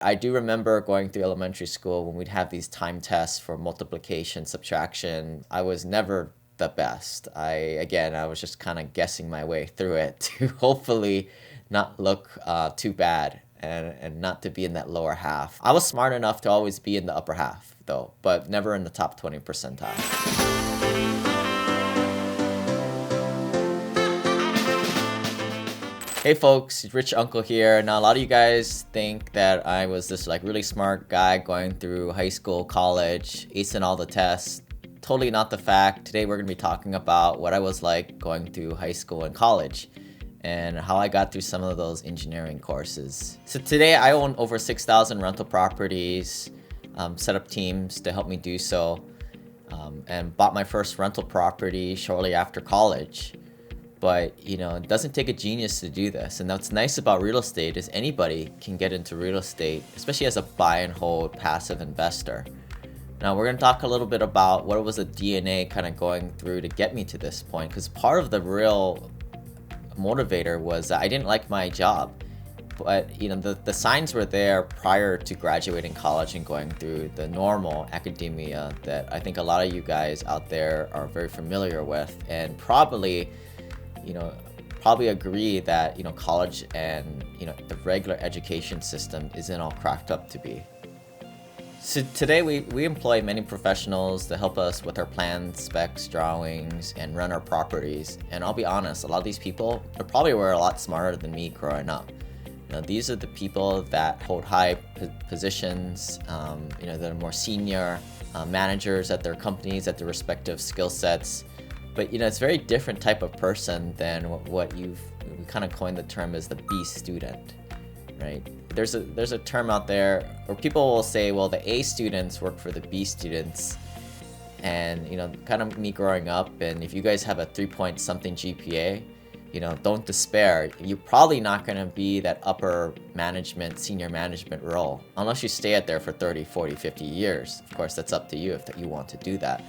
I do remember going through elementary school when we'd have these time tests for multiplication, subtraction. I was never the best. I was just kind of guessing my way through it to hopefully not look too bad and not to be in that lower half. I was smart enough to always be in the upper half though, but never in the top 20 percentile. Hey folks, Rich Uncle here. Now a lot of you guys think that I was this really smart guy going through high school, college, acing all the tests. Totally not the fact. Today we're going to be talking about what I was like going through high school and college and how I got through some of those engineering courses. So today I own over 6,000 rental properties, set up teams to help me do so, and bought my first rental property shortly after college. But it doesn't take a genius to do this. And what's nice about real estate is anybody can get into real estate, especially as a buy and hold passive investor. Now we're going to talk a little bit about what was the DNA kind of going through to get me to this point, because part of the real motivator was that I didn't like my job. But the signs were there prior to graduating college and going through the normal academia that I think a lot of you guys out there are very familiar with, and probably agree that college and the regular education system isn't all cracked up to be. So today we employ many professionals to help us with our plans, specs, drawings, and run our properties. And I'll be honest, a lot of these people probably were a lot smarter than me growing up. These are the people that hold high positions, that are more senior managers at their companies, at their respective skill sets. But it's a very different type of person than what we kind of coined the term as the B student, right? There's a term out there where people will say, well, the A students work for the B students, and kind of me growing up, and if you guys have a 3-point something GPA, don't despair. You're probably not going to be that upper management, senior management role unless you stay out there for 30, 40, 50 years. Of course, that's up to you if you want to do that.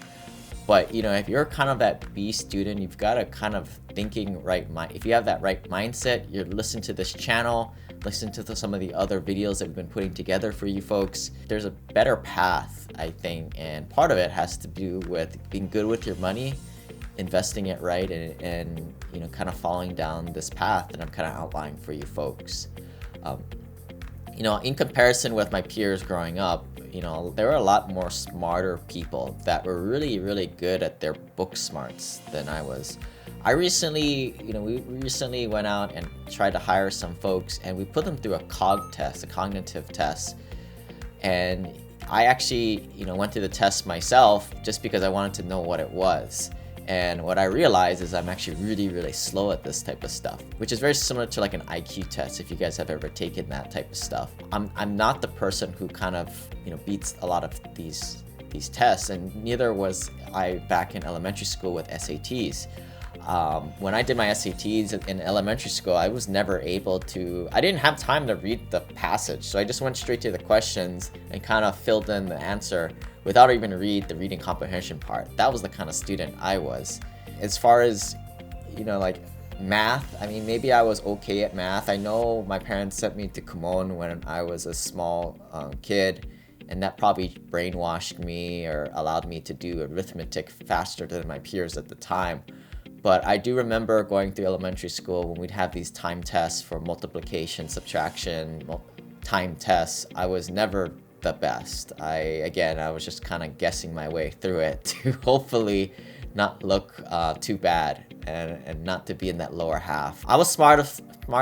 But if you're kind of that B student, you've got a kind of thinking right mind. If you have that right mindset, you're listening to this channel, listen to some of the other videos that we've been putting together for you folks. There's a better path, I think, and part of it has to do with being good with your money, investing it right, and kind of following down this path that I'm kind of outlining for you folks. In comparison with my peers growing up, there were a lot more smarter people that were really, really good at their book smarts than I was. We recently went out and tried to hire some folks, and we put them through a COG test, a cognitive test. And I actually, went through the test myself just because I wanted to know what it was. And what I realized is I'm actually really, really slow at this type of stuff, which is very similar to like an IQ test if you guys have ever taken that type of stuff. I'm not the person who kind of, beats a lot of these tests, and neither was I back in elementary school with SATs. When I did my SATs in elementary school, I was never able to, I didn't have time to read the passage. So I just went straight to the questions and kind of filled in the answer without even read the reading comprehension part. That was the kind of student I was. As far as, like math, I mean, maybe I was okay at math. I know my parents sent me to Kumon when I was a small kid, and that probably brainwashed me or allowed me to do arithmetic faster than my peers at the time. But I do remember going through elementary school when we'd have these time tests for multiplication, subtraction, time tests. I was never the best. I was just kind of guessing my way through it to hopefully not look too bad and not to be in that lower half. I was smart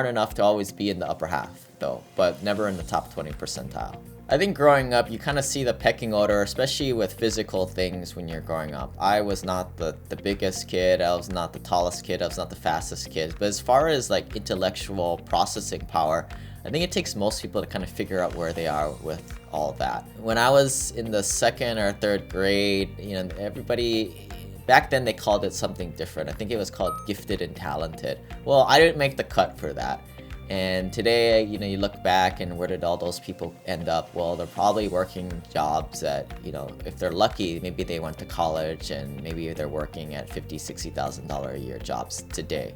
enough to always be in the upper half though, but never in the top 20 percentile. I think growing up, you kind of see the pecking order, especially with physical things when you're growing up. I was not the biggest kid. I was not the tallest kid. I was not the fastest kid. But as far as like intellectual processing power, I think it takes most people to kind of figure out where they are with all that. When I was in the 2nd or 3rd grade, everybody, back then they called it something different. I think it was called gifted and talented. Well, I didn't make the cut for that. And today, you look back and where did all those people end up? Well, they're probably working jobs that, if they're lucky, maybe they went to college and maybe they're working at $50,000, $60,000 a year jobs today.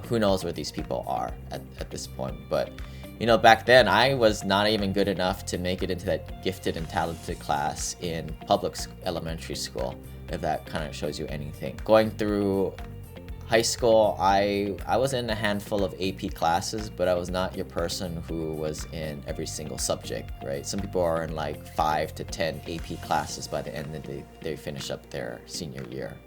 Who knows where these people are at this point. But, Back then I was not even good enough to make it into that gifted and talented class in elementary school, if that kind of shows you anything. Going through high school, I was in a handful of AP classes, but I was not your person who was in every single subject, right? Some people are in like 5 to 10 AP classes by the end of they finish up their senior year.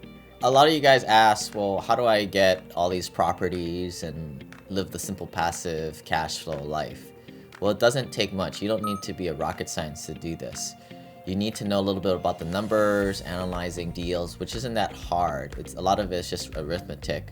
A lot of you guys ask, well, how do I get all these properties and live the simple passive cash flow life? Well, it doesn't take much. You don't need to be a rocket science to do this. You need to know a little bit about the numbers, analyzing deals, which isn't that hard. A lot of it is just arithmetic.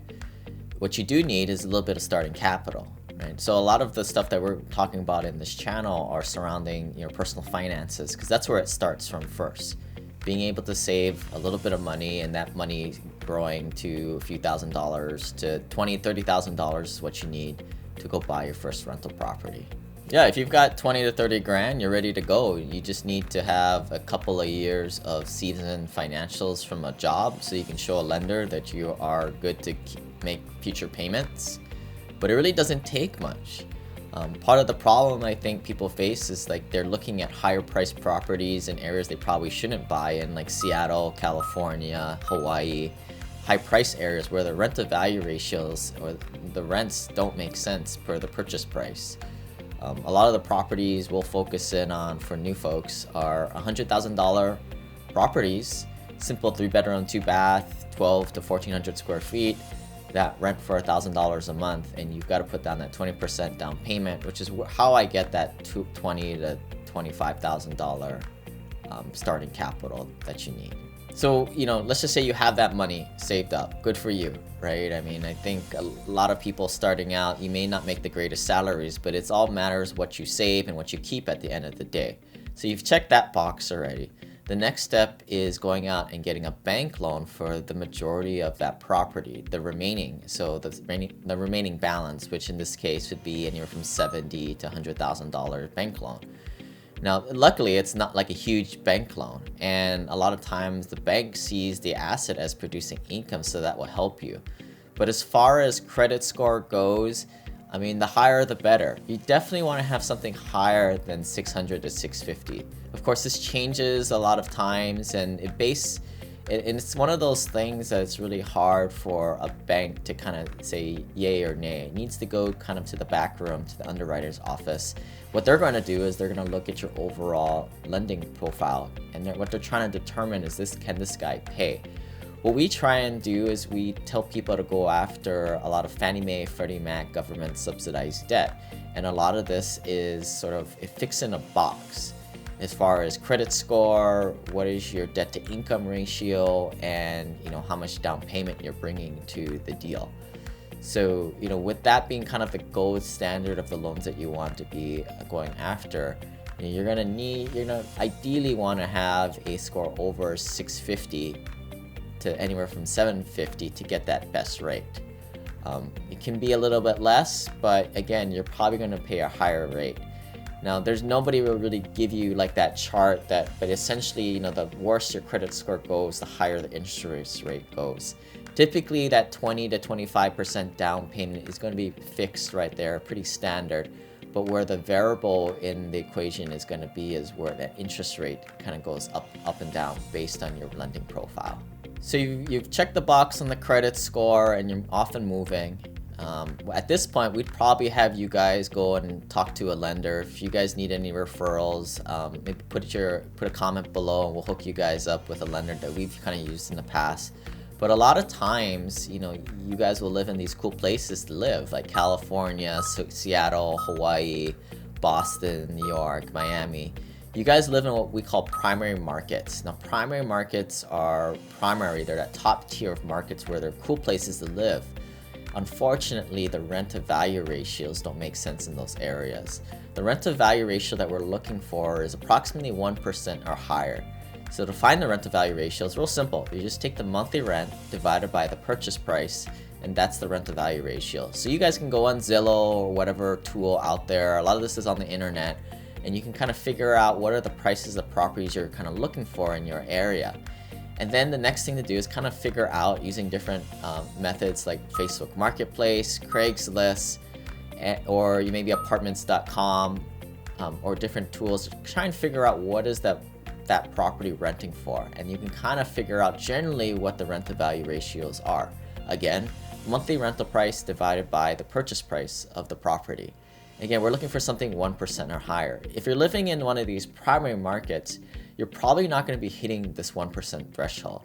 What you do need is a little bit of starting capital, right? So a lot of the stuff that we're talking about in this channel are surrounding your personal finances, because that's where it starts from first. Being able to save a little bit of money, and that money growing to a few $1,000s to $20,000, $30,000 is what you need to go buy your first rental property. Yeah, if you've got 20 to 30 grand, you're ready to go. You just need to have a couple of years of seasoned financials from a job so you can show a lender that you are good to make future payments. But it really doesn't take much. Part of the problem I think people face is like they're looking at higher priced properties in areas they probably shouldn't buy in, like Seattle, California, Hawaii, high price areas where the rent to value ratios or the rents don't make sense per the purchase price. A lot of the properties we'll focus in on for new folks are $100,000 properties, simple 3-bedroom, 2-bath, 12 to 1,400 square feet, that rent for $1,000 a month, and you've got to put down that 20% down payment, which is how I get that $20,000 to $25,000 starting capital that you need. So, let's just say you have that money saved up. Good for you, right? I mean, I think a lot of people starting out, you may not make the greatest salaries, but it's all matters what you save and what you keep at the end of the day. So you've checked that box already. The next step is going out and getting a bank loan for the majority of that property, the remaining balance, which in this case would be anywhere from $70,000 to $100,000 bank loan. Now, luckily, it's not like a huge bank loan, and a lot of times the bank sees the asset as producing income, so that will help you. But as far as credit score goes, I mean, the higher the better. You definitely want to have something higher than 600 to 650. Of course, this changes a lot of times, and it's one of those things that it's really hard for a bank to kind of say yay or nay. It needs to go kind of to the back room, to the underwriter's office. What they're going to do is they're going to look at your overall lending profile, and what they're trying to determine is can this guy pay? What we try and do is we tell people to go after a lot of Fannie Mae, Freddie Mac government subsidized debt. And a lot of this is sort of, it fits in a box as far as credit score, what is your debt to income ratio, and how much down payment you're bringing to the deal. So, with that being kind of the gold standard of the loans that you want to be going after, you're gonna ideally want to have a score over 650 to anywhere from 750 to get that best rate. It can be a little bit less, but again, you're probably going to pay a higher rate. Now, there's nobody who will really give you like that chart but essentially, the worse your credit score goes, the higher the interest rate goes. Typically, that 20 to 25% down payment is going to be fixed right there, pretty standard. But where the variable in the equation is going to be is where that interest rate kind of goes up and down based on your lending profile. So you've checked the box on the credit score and you're off and moving. At this point, we'd probably have you guys go and talk to a lender. If you guys need any referrals, maybe put a comment below and we'll hook you guys up with a lender that we've kind of used in the past. But a lot of times, you guys will live in these cool places to live, like California, Seattle, Hawaii, Boston, New York, Miami. You guys live in what we call primary markets. Now, primary markets are primary. They're that top tier of markets where they're cool places to live. Unfortunately, the rent-to-value ratios don't make sense in those areas. The rent-to-value ratio that we're looking for is approximately 1% or higher. So to find the rent-to-value ratio, it's real simple. You just take the monthly rent divided by the purchase price, and that's the rent-to-value ratio. So you guys can go on Zillow or whatever tool out there. A lot of this is on the internet, and you can kind of figure out what are the prices of properties you're kind of looking for in your area. And then the next thing to do is kind of figure out using different methods like Facebook Marketplace, Craigslist, or you maybe apartments.com, or different tools to try and figure out what is that property renting for, and you can kind of figure out generally what the rent to value ratios are. Again, monthly rental price divided by the purchase price of the property. Again, we're looking for something 1% or higher. If you're living in one of these primary markets, you're probably not going to be hitting this 1% threshold.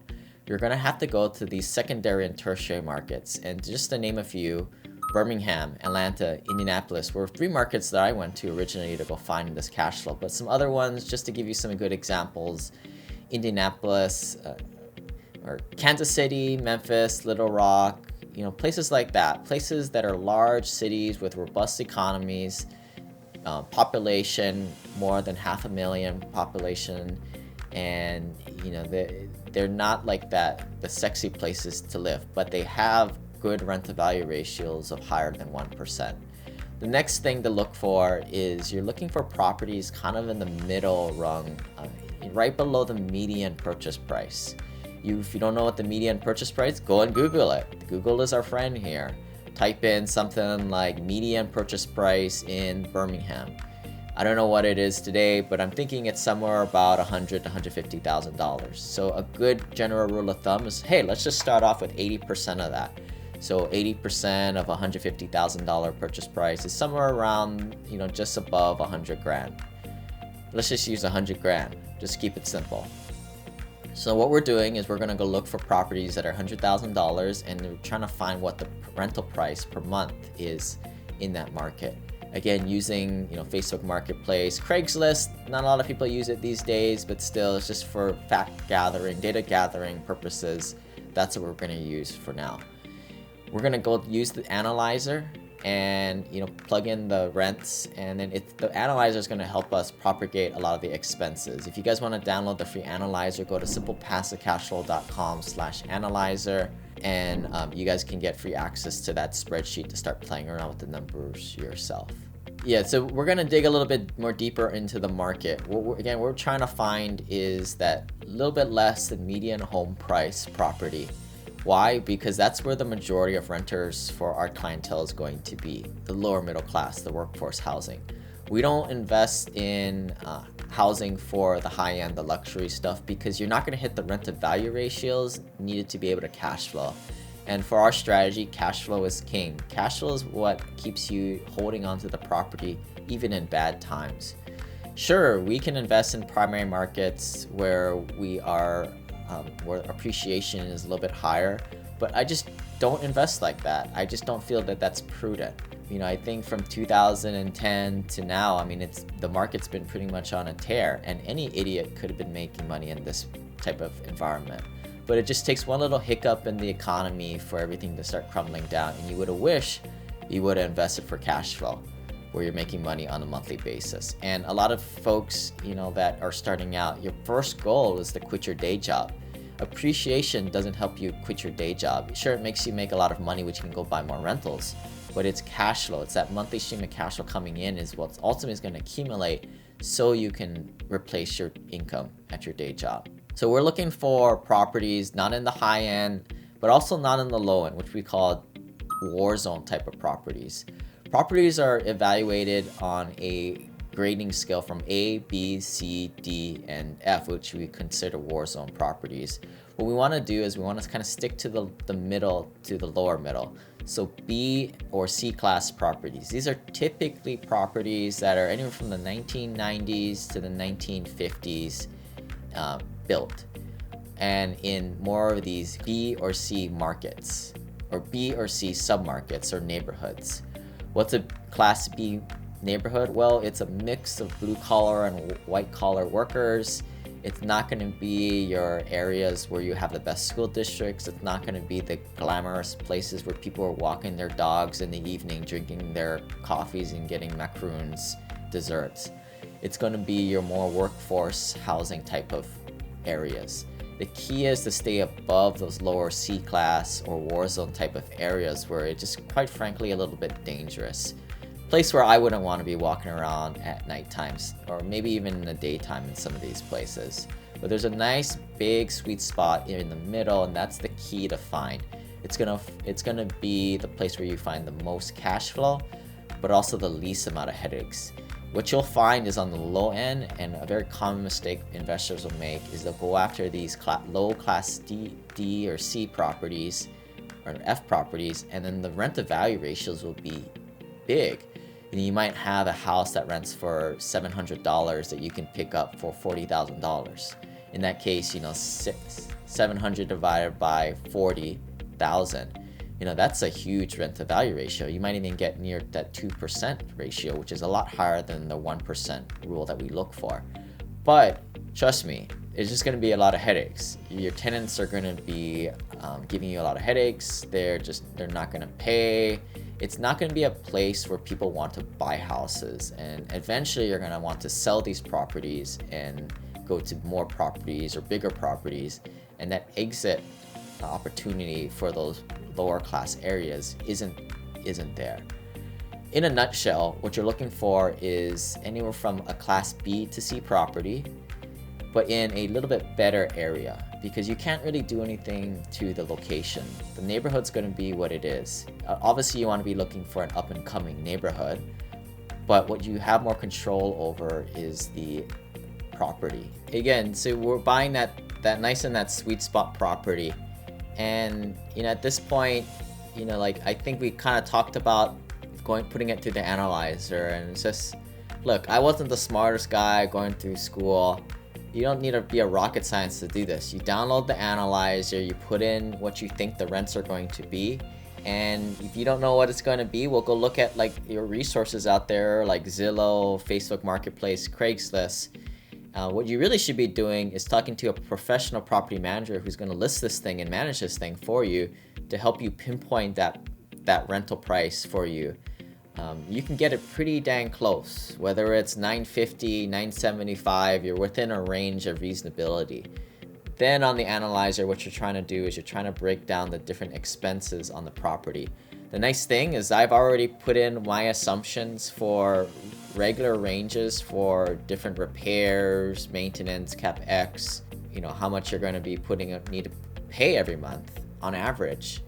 You're going to have to go to these secondary and tertiary markets, and just to name a few, Birmingham, Atlanta, Indianapolis were 3 markets that I went to originally to go find this cash flow. But some other ones, just to give you some good examples, Indianapolis, or Kansas City, Memphis, Little Rock, places like that. Places that are large cities with robust economies, population more than 500,000 population, and they're not like that the sexy places to live, but they have good rent to value ratios of higher than 1%. The next thing to look for is you're looking for properties kind of in the middle rung, right below the median purchase price. If you don't know what the median purchase price, go and Google it. Google is our friend here. Type in something like median purchase price in Birmingham. I don't know what it is today, but I'm thinking it's somewhere about $100,000 to $150,000. So a good general rule of thumb is, hey, let's just start off with 80% of that. So 80% of $150,000 purchase price is somewhere around, just above 100 grand. Let's just use 100 grand. Just keep it simple. So what we're doing is we're going to go look for properties that are $100,000, and we're trying to find what the rental price per month is in that market. Again, using Facebook Marketplace, Craigslist. Not a lot of people use it these days, but still, it's just for fact gathering, data gathering purposes. That's what we're going to use for now. We're going to go use the Analyser and plug in the rents, and then the Analyser is going to help us propagate a lot of the expenses. If you guys want to download the free Analyser, go to SimplePassiveCashflow.com/Analyser, and you guys can get free access to that spreadsheet to start playing around with the numbers yourself. Yeah, so we're going to dig a little bit more deeper into the market. What we're trying to find is that little bit less than median home price property. Why? Because that's where the majority of renters for our clientele is going to be, the lower middle class, the workforce housing. We don't invest in housing for the high end, the luxury stuff, because you're not going to hit the rent to value ratios needed to be able to cash flow. And for our strategy, cash flow is king. Cash flow is what keeps you holding onto the property even in bad times. Sure, we can invest in primary markets where where appreciation is a little bit higher, but I just don't invest like that. I just don't feel that that's prudent. I think from 2010 to now, the market's been pretty much on a tear, and any idiot could have been making money in this type of environment. But it just takes one little hiccup in the economy for everything to start crumbling down, and you would have wished you would have invested for cash flow, where you're making money on a monthly basis. And a lot of folks, that are starting out, your first goal is to quit your day job. Appreciation doesn't help you quit your day job. Sure, it makes you make a lot of money, which you can go buy more rentals, but it's cash flow. It's that monthly stream of cash flow coming in is what ultimately is going to accumulate so you can replace your income at your day job. So we're looking for properties not in the high end, but also not in the low end, which we call war zone type of properties. Properties are evaluated on a grading scale from A, B, C, D, and F, which we consider war zone properties. What we want to do is we want to kind of stick to the middle, to the lower middle. So B or C class properties. These are typically properties that are anywhere from the 1990s to the 1950s built, and in more of these B or C markets, or B or C submarkets or neighborhoods. What's a Class B neighborhood? Well, it's a mix of blue collar and white collar workers. It's not going to be your areas where you have the best school districts. It's not going to be the glamorous places where people are walking their dogs in the evening, drinking their coffees and getting macaroons, desserts. It's going to be your more workforce housing type of areas. The key is to stay above those lower C class or war zone type of areas where it's just quite frankly a little bit dangerous. Place where I wouldn't want to be walking around at night times, or maybe even in the daytime in some of these places. But there's a nice big sweet spot in the middle, and that's the key to find. It's gonna be the place where you find the most cash flow, but also the least amount of headaches. What you'll find is on the low end, and a very common mistake investors will make is they'll go after these low class D or C properties or F properties, and then the rent to value ratios will be big. And you might have a house that rents for $700 that you can pick up for $40,000. In that case, 700 divided by 40,000. That's a huge rent to value ratio. You might even get near that 2% ratio, which is a lot higher than the 1% rule that we look for. But trust me, it's just going to be a lot of headaches. Your tenants are going to be giving you a lot of headaches. They're not going to pay. It's not going to be a place where people want to buy houses. And eventually you're going to want to sell these properties and go to more properties or bigger properties. And that exit opportunity for those lower class areas isn't there. In a nutshell, what you're looking for is anywhere from a class B to C property, but in a little bit better area, because you can't really do anything to the location. The neighborhood's going to be what it is. Obviously you want to be looking for an up and coming neighborhood, but what you have more control over is the property. Again, so we're buying that nice and that sweet spot property. And at this point, I think we kind of talked about putting it through the Analyser, and it's just, look, I wasn't the smartest guy going through school. You don't need to be a rocket science to do this. You download the Analyser, you put in what you think the rents are going to be, and if you don't know what it's going to be, we'll go look at your resources out there like Zillow, Facebook Marketplace, Craigslist. What you really should be doing is talking to a professional property manager who's going to list this thing and manage this thing for you to help you pinpoint that rental price for you. You can get it pretty dang close. Whether it's $950, $975, you're within a range of reasonability. Then on the Analyser, what you're trying to do is you're trying to break down the different expenses on the property. The nice thing is I've already put in my assumptions for regular ranges for different repairs, maintenance, CapEx, how much you're going to be need to pay every month on average.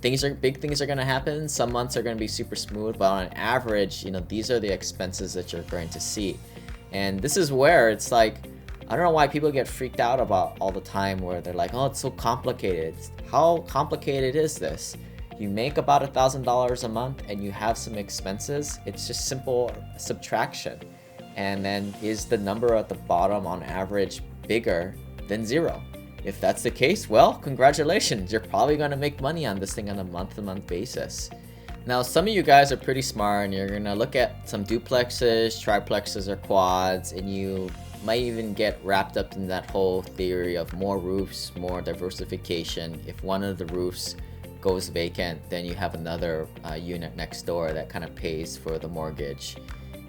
Big things are going to happen. Some months are going to be super smooth, but on average, these are the expenses that you're going to see. And this is where it's like, I don't know why people get freaked out about all the time, where they're like, oh, it's so complicated. How complicated is this? You make about $1,000 a month and you have some expenses. It's just simple subtraction. And then is the number at the bottom on average bigger than zero? If that's the case, well, congratulations. You're probably going to make money on this thing on a month-to-month basis. Now, some of you guys are pretty smart and you're going to look at some duplexes, triplexes, or quads, and you might even get wrapped up in that whole theory of more roofs, more diversification. If one of the roofs goes vacant, then you have another unit next door that kind of pays for the mortgage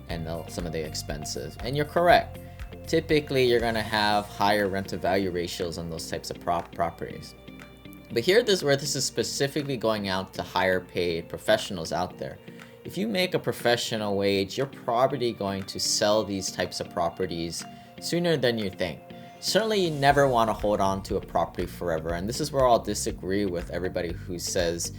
and some of the expenses. And you're correct. Typically, you're going to have higher rent-to-value ratios on those types of properties. But here, where this is specifically going out to higher paid professionals out there. If you make a professional wage, you're probably going to sell these types of properties sooner than you think. Certainly, you never want to hold on to a property forever. And this is where I'll disagree with everybody who says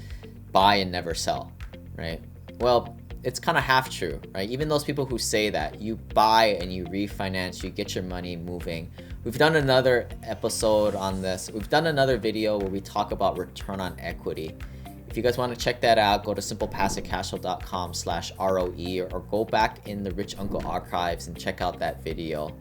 buy and never sell, right? Well, it's kind of half true, right? Even those people who say that, you buy and you refinance, you get your money moving. We've done another episode on this. We've done another video where we talk about return on equity. If you guys want to check that out, go to SimplePassiveCashflow.com/ROE or go back in the Rich Uncle archives and check out that video.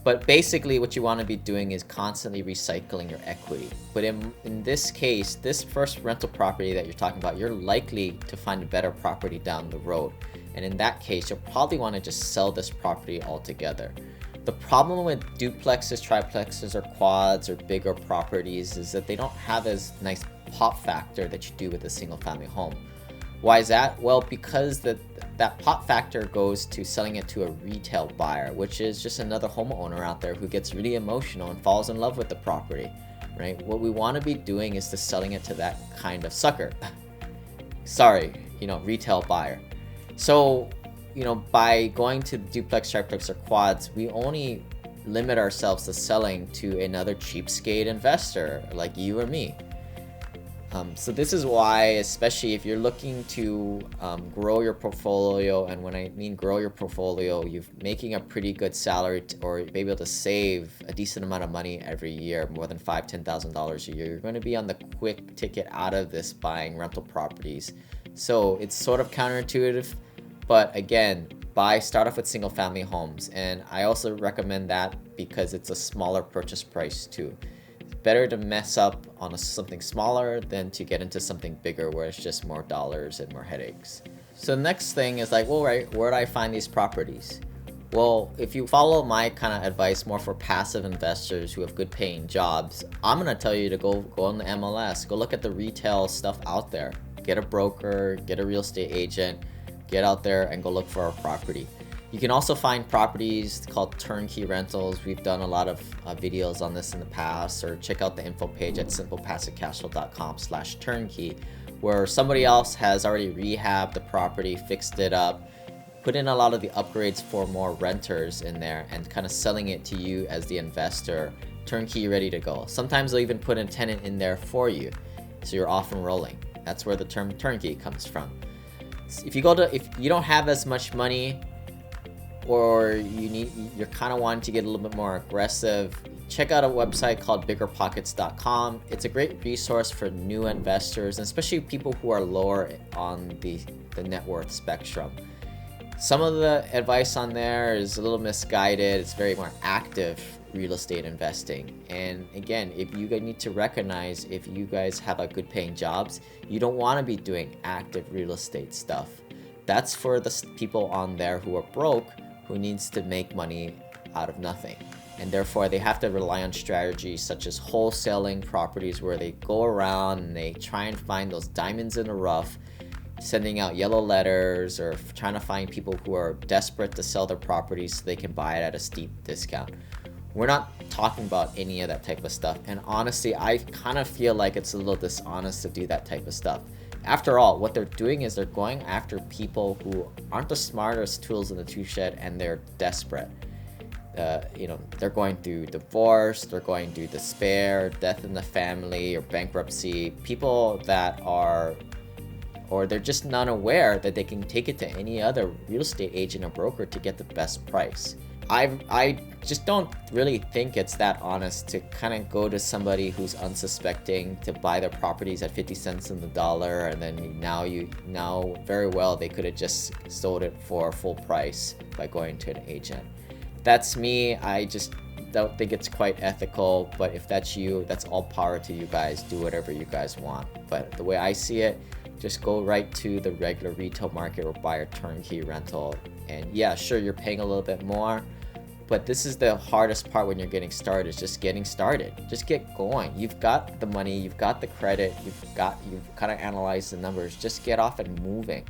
But basically what you want to be doing is constantly recycling your equity. But in this case, this first rental property that you're talking about, you're likely to find a better property down the road. And in that case, you'll probably want to just sell this property altogether. The problem with duplexes, triplexes, or quads or bigger properties is that they don't have as nice pop factor that you do with a single family home. Why is that? Well, because that pop factor goes to selling it to a retail buyer, which is just another homeowner out there who gets really emotional and falls in love with the property, right? What we want to be doing is to selling it to that kind of sucker. Retail buyer. So, by going to duplex, triplex, or quads, we only limit ourselves to selling to another cheapskate investor like you or me. So this is why, especially if you're looking to grow your portfolio, and when I mean grow your portfolio, you're making a pretty good salary or be able to save a decent amount of money every year, more than $5,000-$10,000 a year, you're going to be on the quick ticket out of this buying rental properties. So it's sort of counterintuitive, but again, start off with single family homes. And I also recommend that because it's a smaller purchase price too. Better to mess up on something smaller than to get into something bigger where it's just more dollars and more headaches. So the next thing is like, well, right, where do I find these properties? Well, if you follow my kind of advice more for passive investors who have good paying jobs, I'm going to tell you to go on the MLS, go look at the retail stuff out there, get a broker, get a real estate agent, get out there and go look for a property. You can also find properties called turnkey rentals. We've done a lot of videos on this in the past, or check out the info page at SimplePassiveCashflow.com/turnkey, where somebody else has already rehabbed the property, fixed it up, put in a lot of the upgrades for more renters in there, and kind of selling it to you as the investor, turnkey ready to go. Sometimes they'll even put a tenant in there for you, so you're off and rolling. That's where the term turnkey comes from. If you don't have as much money, or you're kind of wanting to get a little bit more aggressive, check out a website called biggerpockets.com. It's a great resource for new investors, and especially people who are lower on the net worth spectrum. Some of the advice on there is a little misguided. It's very more active real estate investing. And again, if you need to recognize, if you guys have a good paying jobs, you don't want to be doing active real estate stuff. That's for the people on there who are broke, who needs to make money out of nothing. And therefore they have to rely on strategies such as wholesaling properties, where they go around and they try and find those diamonds in the rough, sending out yellow letters, or trying to find people who are desperate to sell their properties so they can buy it at a steep discount. We're not talking about any of that type of stuff. And honestly, I kind of feel like it's a little dishonest to do that type of stuff. After all, what they're doing is they're going after people who aren't the smartest tools in the tool shed, and they're desperate. They're going through divorce, they're going through despair, death in the family, or bankruptcy. People that are, or they're just not aware that they can take it to any other real estate agent or broker to get the best price. I just don't really think it's that honest to kind of go to somebody who's unsuspecting to buy their properties at 50 cents on the dollar, and then now very well they could have just sold it for full price by going to an agent. That's me. I just don't think it's quite ethical, but if that's you, that's all power to you guys. Do whatever you guys want. But the way I see it, just go right to the regular retail market or buy a turnkey rental. And yeah, sure, you're paying a little bit more, but this is the hardest part when you're getting started, is just getting started. Just get going. You've got the money, you've got the credit, you've kind of analyzed the numbers. Just get off and moving.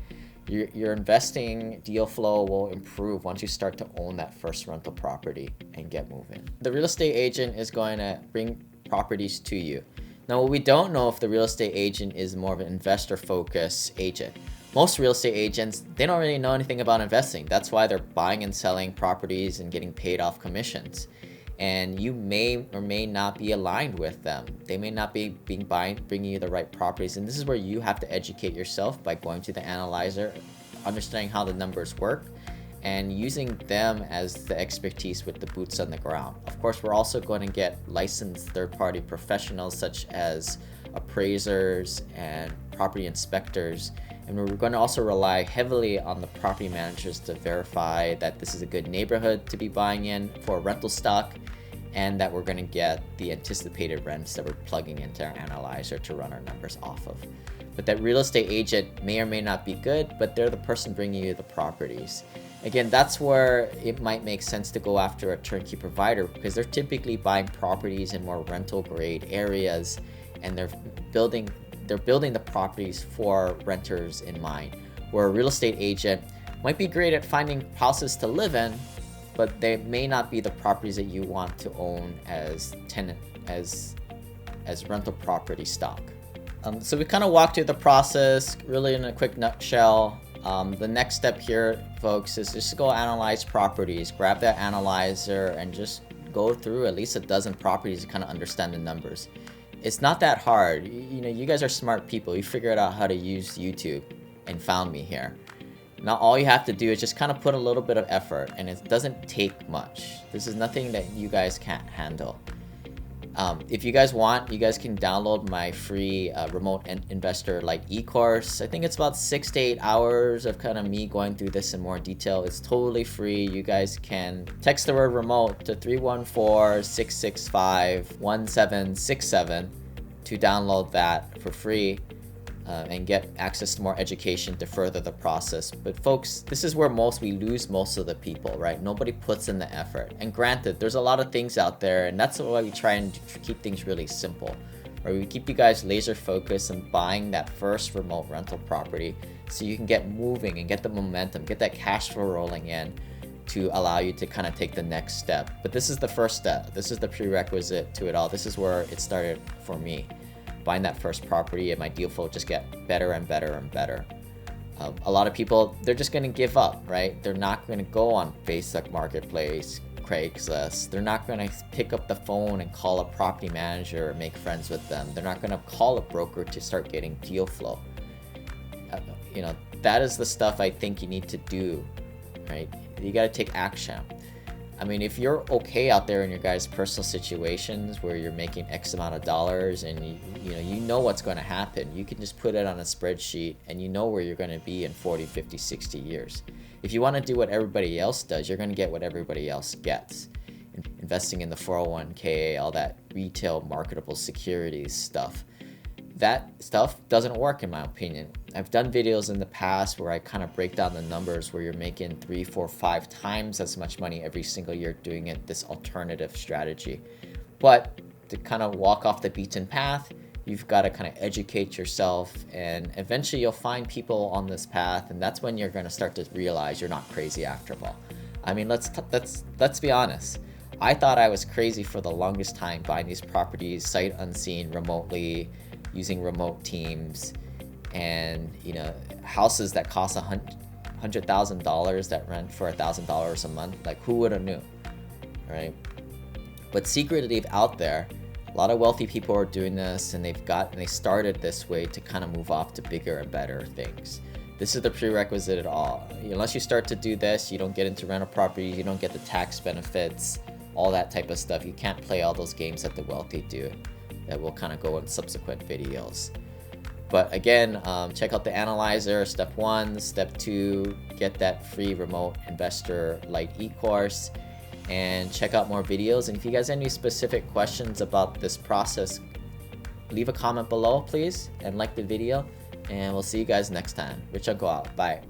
Your investing deal flow will improve once you start to own that first rental property and get moving. The real estate agent is going to bring properties to you. Now, what we don't know if the real estate agent is more of an investor-focused agent. Most real estate agents, they don't really know anything about investing. That's why they're buying and selling properties and getting paid off commissions. And you may or may not be aligned with them. They may not be bringing you the right properties. And this is where you have to educate yourself by going to the Analyser, understanding how the numbers work, and using them as the expertise with the boots on the ground. Of course, we're also going to get licensed third-party professionals such as appraisers and property inspectors. And we're going to also rely heavily on the property managers to verify that this is a good neighborhood to be buying in for rental stock, and that we're going to get the anticipated rents that we're plugging into our Analyser to run our numbers off of. But that real estate agent may or may not be good, but they're the person bringing you the properties. Again, that's where it might make sense to go after a turnkey provider, because they're typically buying properties in more rental grade areas, and they're building the properties for renters in mind. Where a real estate agent might be great at finding houses to live in, but they may not be the properties that you want to own as rental property stock. So we kind of walked through the process really in a quick nutshell. The next step here, folks, is just to go analyze properties. Grab that Analyser and just go through at least a dozen properties to kind of understand the numbers. It's not that hard. You know, you guys are smart people. You figured out how to use YouTube and found me here. Now all you have to do is just kind of put a little bit of effort, and it doesn't take much. This is nothing that you guys can't handle. If you guys want, you guys can download my free remote investor like eCourse. I think it's about 6 to 8 hours of kind of me going through this in more detail. It's totally free. You guys can text the word remote to 314-665-1767 to download that for free. And get access to more education to further the process. But folks, this is where we lose most of the people, right? Nobody puts in the effort. And granted, there's a lot of things out there, and that's why we try and keep things really simple. Right? We keep you guys laser focused on buying that first remote rental property so you can get moving and get the momentum, get that cash flow rolling in to allow you to kind of take the next step. But this is the first step. This is the prerequisite to it all. This is where it started for me. Buying that first property, and my deal flow just get better and better and better. A lot of people, they're just going to give up, right? They're not going to go on Facebook Marketplace, Craigslist. They're not going to pick up the phone and call a property manager or make friends with them. They're not going to call a broker to start getting deal flow. You know, that is the stuff I think you need to do, right? You got to take action. I mean, if you're okay out there in your guys' personal situations where you're making X amount of dollars and you know what's going to happen, you can just put it on a spreadsheet and you know where you're going to be in 40, 50, 60 years. If you want to do what everybody else does, you're going to get what everybody else gets. Investing in the 401k, all that retail marketable securities stuff. That stuff doesn't work in my opinion. I've done videos in the past where I kind of break down the numbers where you're making 3, 4, 5 times as much money every single year doing it this alternative strategy. But to kind of walk off the beaten path, you've got to kind of educate yourself, and eventually you'll find people on this path, and that's when you're going to start to realize you're not crazy after all. I mean, let's be honest. I thought I was crazy for the longest time buying these properties sight unseen remotely, using remote teams, and houses that cost $100,000 that rent for $1,000 a month. Like, who would have knew, right? But secretly out there, a lot of wealthy people are doing this, and they started this way to kind of move off to bigger and better things. This is the prerequisite at all. Unless you start to do this, you don't get into rental properties, you don't get the tax benefits, all that type of stuff. You can't play all those games that the wealthy do. That will kind of go in subsequent videos. But again, check out the Analyser, step 1, step 2, get that free remote investor light eCourse, and check out more videos. And if you guys have any specific questions about this process, leave a comment below, please, and like the video, and we'll see you guys next time. Rich Uncle out. Bye.